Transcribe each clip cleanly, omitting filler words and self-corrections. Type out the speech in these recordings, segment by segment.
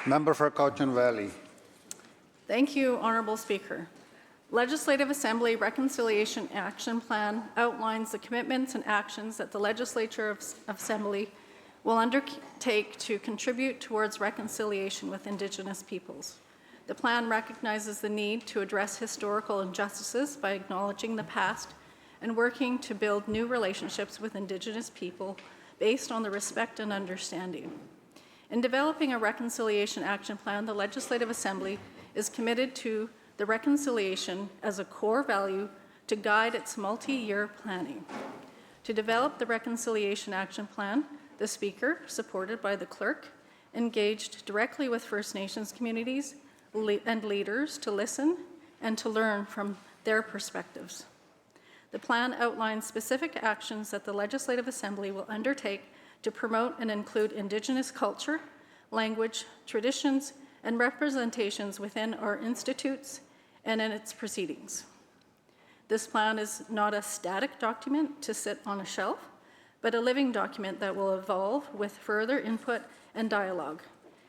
Member for Cochin Valley. Thank you, Honourable Speaker. Legislative Assembly Reconciliation Action Plan outlines the commitments and actions that the Legislature of Assembly will undertake to contribute towards reconciliation with Indigenous peoples. The plan recognizes the need to address historical injustices by acknowledging the past and working to build new relationships with Indigenous people based on the respect and understanding. In developing a reconciliation action plan, the Legislative Assembly is committed to the reconciliation as a core value to guide its multi-year planning. To develop the reconciliation action plan, the Speaker, supported by the Clerk, engaged directly with First Nations communities and leaders to listen and to learn from their perspectives. The plan outlines specific actions that the Legislative Assembly will undertake to promote and include Indigenous culture, language, traditions, and representations within our institutes and in its proceedings. This plan is not a static document to sit on a shelf, but a living document that will evolve with further input and dialogue.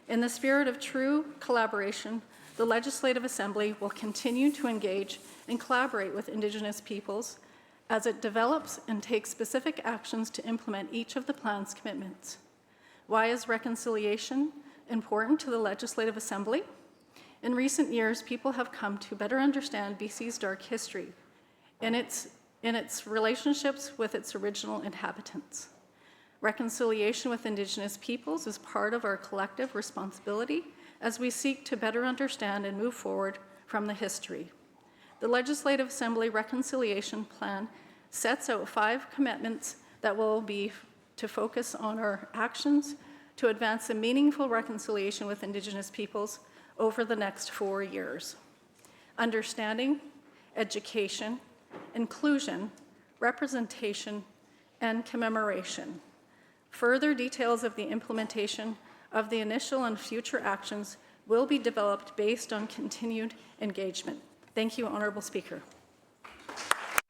In the spirit of true collaboration, the Legislative Assembly will continue to engage and collaborate with Indigenous peoples as it develops and takes specific actions to implement each of the plan's commitments. Why is reconciliation important to the Legislative Assembly? In recent years, people have come to better understand BC's dark history in its relationships with its original inhabitants. Reconciliation with Indigenous peoples is part of our collective responsibility as we seek to better understand and move forward from the history. The Legislative Assembly Reconciliation Plan sets out 5 commitments that will be to focus on our actions to advance a meaningful reconciliation with Indigenous peoples over the next 4 years. Understanding, education, inclusion, representation, and commemoration. Further details of the implementation of the initial and future actions will be developed based on continued engagement. Thank you, Honourable Speaker.